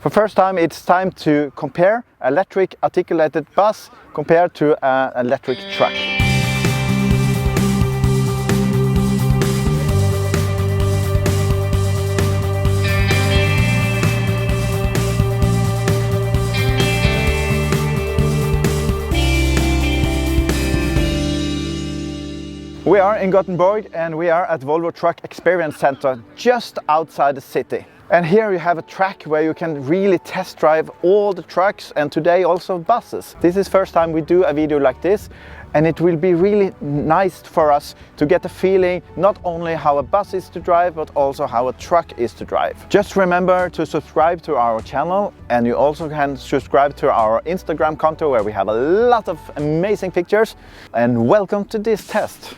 For first time, it's time to compare electric articulated bus compared to an electric truck. We are in Gøteborg and we are at Volvo Truck Experience Center just outside the city. And here you have a track where you can really test drive all the trucks and today also buses. This is first time we do a video like this, and it will be really nice for us to get a feeling not only how a bus is to drive but also how a truck is to drive. Just remember to subscribe to our channel, and you also can subscribe to our Instagram account where we have a lot of amazing pictures. And welcome to this test.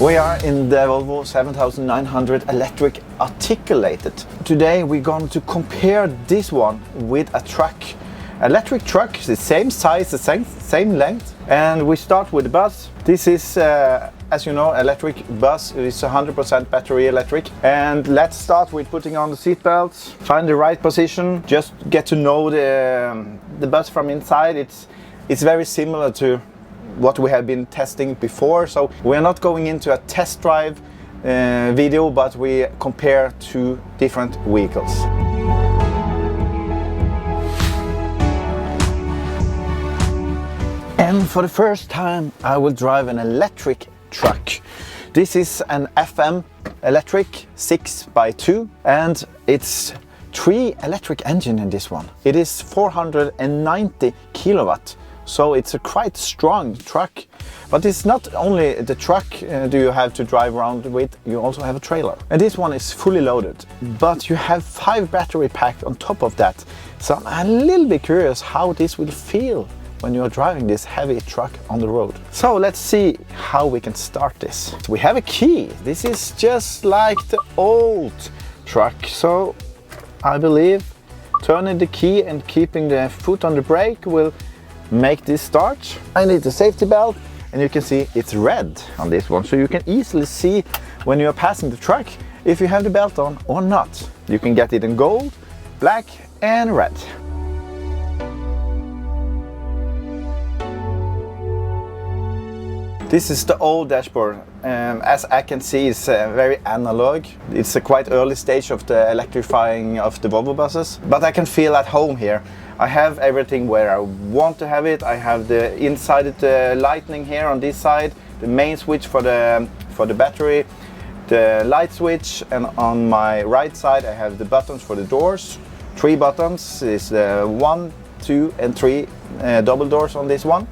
We are in the Volvo 7900 electric articulated. Today we're going to compare this one with a truck. Electric truck, the same size, the same length. And we start with the bus. This is, as you know, electric bus. It's 100% battery electric. And let's start with putting on the seat belts, find the right position, just get to know the bus from inside. It's very similar to what we have been testing before, so we're not going into a test drive video, but we compare two different vehicles. And for the first time I will drive an electric truck. This is an FM electric 6x2 and it's 3 electric engine in this one. It is 490 kilowatt. So it's a quite strong truck, but it's not only the truck do you have to drive around with, you also have a trailer. And this one is fully loaded, but you have 5 battery packs on top of that. So I'm a little bit curious how this will feel when you're driving this heavy truck on the road. So let's see how we can start this. We have a key. This is just like the old truck. So I believe turning the key and keeping the foot on the brake will make this start. I need the safety belt, and you can see it's red on this one, so you can easily see when you are passing the truck if you have the belt on or not. You can get it in gold, black and red. This is the old dashboard. As I can see, it's very analog. It's a quite early stage of the electrifying of the Volvo buses, but I can feel at home here. I have everything where I want to have it. I have the inside lighting here on this side, the main switch for the battery, the light switch, and on my right side I have the buttons for the doors. 3 buttons is 1, 2 and 3 double doors on this one.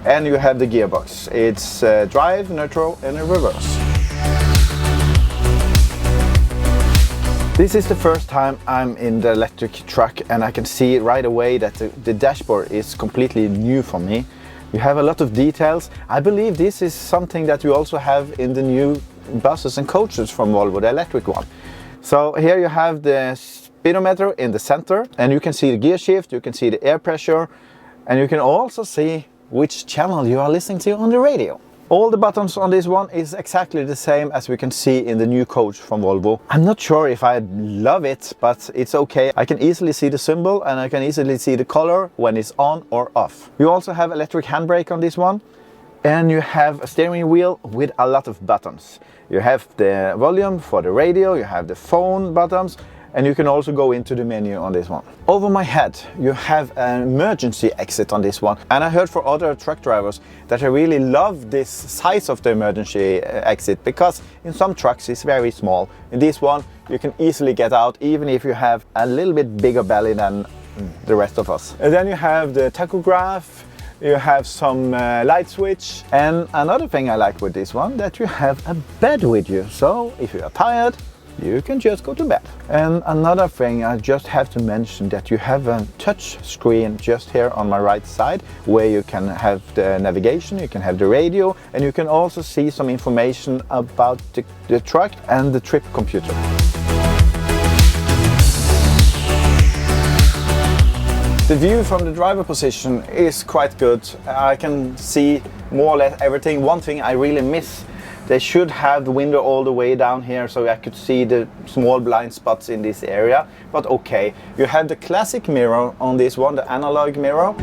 And you have the gearbox. It's drive, neutral and reverse. This is the first time I'm in the electric truck, and I can see right away that the dashboard is completely new for me. You have a lot of details. I believe this is something that you also have in the new buses and coaches from Volvo, the electric one. So here you have the speedometer in the center, and you can see the gear shift, you can see the air pressure, and you can also see which channel you are listening to on the radio. All the buttons on this one is exactly the same as we can see in the new coach from Volvo. I'm not sure if I love it, but it's okay. I can easily see the symbol and I can easily see the color when it's on or off. You also have electric handbrake on this one, and you have a steering wheel with a lot of buttons. You have the volume for the radio, you have the phone buttons, and you can also go into the menu on this one. Over my head, you have an emergency exit on this one. And I heard for other truck drivers that I really love this size of the emergency exit, because in some trucks it's very small. In this one, you can easily get out even if you have a little bit bigger belly than the rest of us. And then you have the tachograph, you have some light switch. And another thing I like with this one, that you have a bed with you. So if you are tired, you can just go to bed. And another thing I just have to mention, that you have a touch screen just here on my right side where you can have the navigation, you can have the radio, and you can also see some information about the truck and the trip computer. The view from the driver position is quite good. I can see more or less everything. One thing I really miss, they should have the window all the way down here so I could see the small blind spots in this area, but okay. You have the classic mirror on this one, the analog mirror.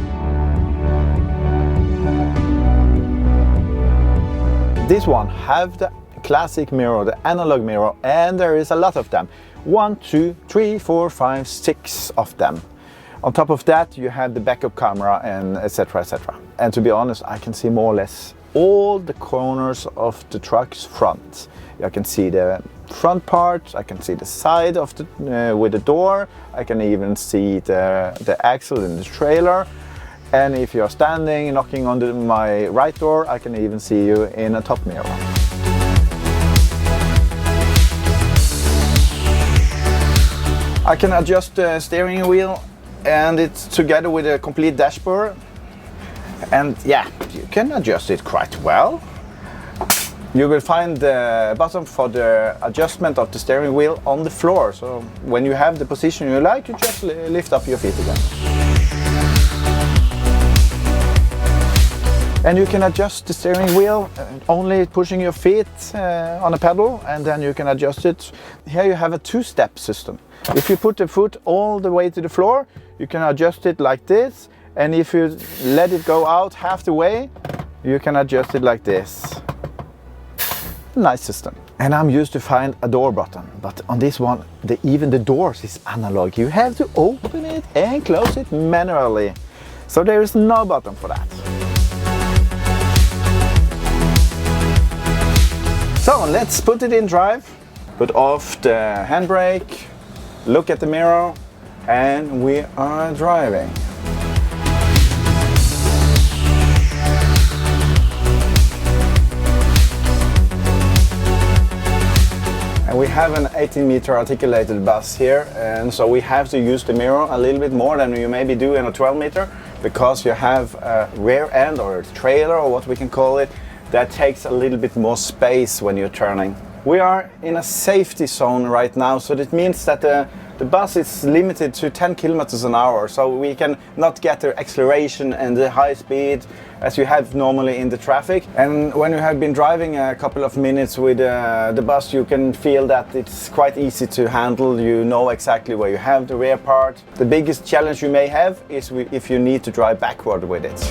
This one have the classic mirror, the analog mirror, and there is a lot of them. 1, 2, 3, 4, 5, 6 of them. On top of that, you have the backup camera and etc, etc. And to be honest, I can see more or less all the corners of the truck's front. I can see the front part, I can see the side of the with the door, I can even see the axle in the trailer. And if you're standing, knocking on my right door, I can even see you in a top mirror. I can adjust the steering wheel, and it's together with a complete dashboard. And yeah, you can adjust it quite well. You will find the button for the adjustment of the steering wheel on the floor. So when you have the position you like, you just lift up your feet again. And you can adjust the steering wheel only pushing your feet on a pedal, and then you can adjust it. Here you have a two-step system. If you put the foot all the way to the floor, you can adjust it like this. And if you let it go out half the way, you can adjust it like this. Nice system. And I'm used to find a door button, but on this one, even the doors is analog. You have to open it and close it manually. So there is no button for that. So let's put it in drive. Put off the handbrake, look at the mirror, and we are driving. And we have an 18-meter articulated bus here, and so we have to use the mirror a little bit more than you maybe do in a 12-meter, because you have a rear end or a trailer, or what we can call it, that takes a little bit more space when you're turning. We are in a safety zone right now, so that means that the bus is limited to 10 kilometers an hour, so we can not get the acceleration and the high speed as you have normally in the traffic. And when you have been driving a couple of minutes with the bus, you can feel that it's quite easy to handle. You know exactly where you have the rear part. The biggest challenge you may have is if you need to drive backward with it.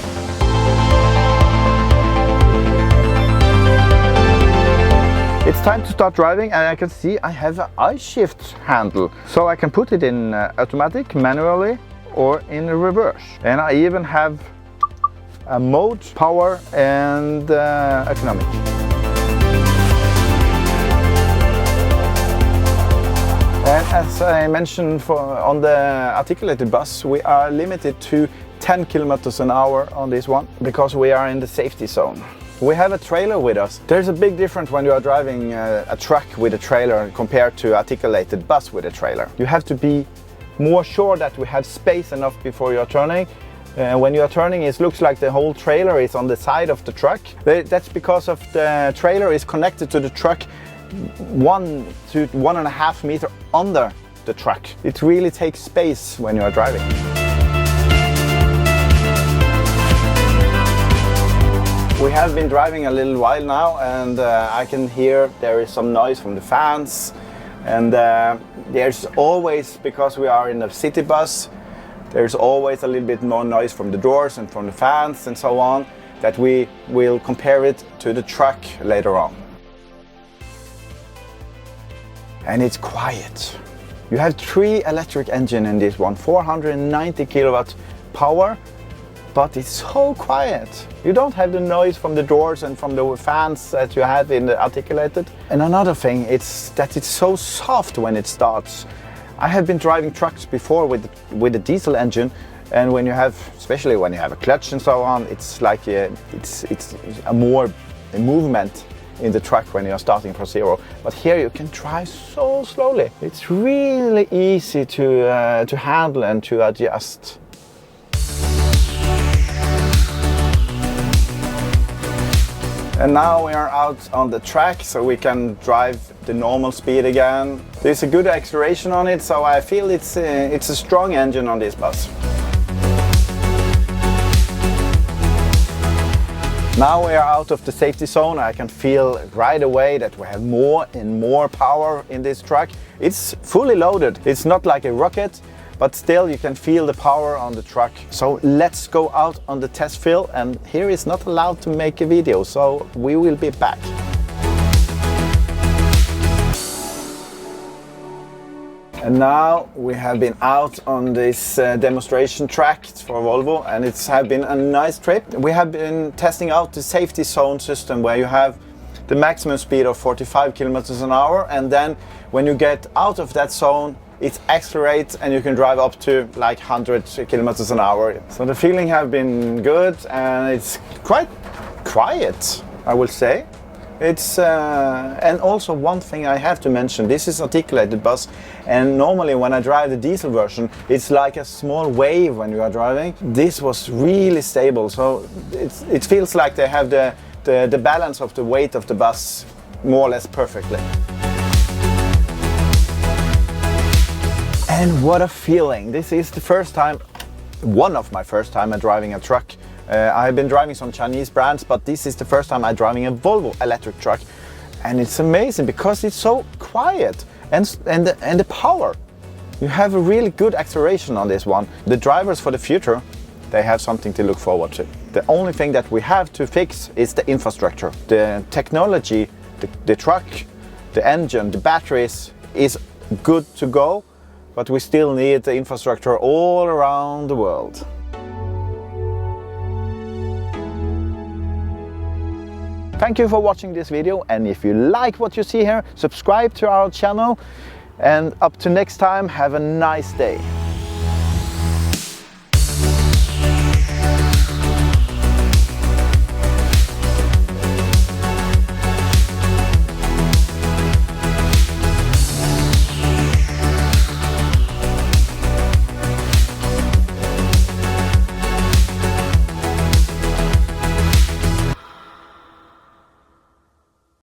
It's time to start driving, and I can see I have an I-shift handle. So I can put it in automatic, manually, or in reverse. And I even have a mode, power and economic. And as I mentioned on the articulated bus, we are limited to 10 kilometers an hour on this one, because we are in the safety zone. We have a trailer with us. There's a big difference when you are driving a truck with a trailer compared to articulated bus with a trailer. You have to be more sure that we have space enough before you're turning. When you are turning, it looks like the whole trailer is on the side of the truck. That's because of the trailer is connected to the truck 1 to 1.5 meters under the truck. It really takes space when you are driving. We have been driving a little while now, and I can hear there is some noise from the fans, and there's always, because we are in a city bus, there's always a little bit more noise from the doors and from the fans and so on, that we will compare it to the truck later on. And it's quiet. You have 3 electric engine in this one, 490 kilowatt power, but it's so quiet. You don't have the noise from the doors and from the fans that you have in the articulated. And another thing, it's that it's so soft when it starts. I have been driving trucks before with a diesel engine, and when you have, especially when you have a clutch and so on, it's like it's a more movement in the truck when you are starting from zero. But here you can drive so slowly. It's really easy to handle and to adjust. And now we are out on the track, so we can drive the normal speed again. There's a good acceleration on it, so I feel it's a strong engine on this bus. Now we are out of the safety zone. I can feel right away that we have more and more power in this truck. It's fully loaded. It's not like a rocket, but still you can feel the power on the truck. So let's go out on the test field, and here is not allowed to make a video, so we will be back. And now we have been out on this demonstration track for Volvo, and it's have been a nice trip. We have been testing out the safety zone system where you have the maximum speed of 45 kilometers an hour, and then when you get out of that zone, it accelerates and you can drive up to like 100 kilometers an hour. So the feeling have been good, and it's quite quiet, I will say. It's and also one thing I have to mention, this is articulated bus, and normally when I drive the diesel version, it's like a small wave when you are driving. This was really stable, so it feels like they have the balance of the weight of the bus more or less perfectly. And what a feeling! This is the first time, one of my first time driving a truck. I've been driving some Chinese brands, but this is the first time I'm driving a Volvo electric truck, and it's amazing because it's so quiet and the power. You have a really good acceleration on this one. The drivers for the future, they have something to look forward to. The only thing that we have to fix is the infrastructure. The technology, the truck, the engine, the batteries is good to go, but we still need the infrastructure all around the world. Thank you for watching this video, and if you like what you see here, subscribe to our channel, and up to next time, have a nice day.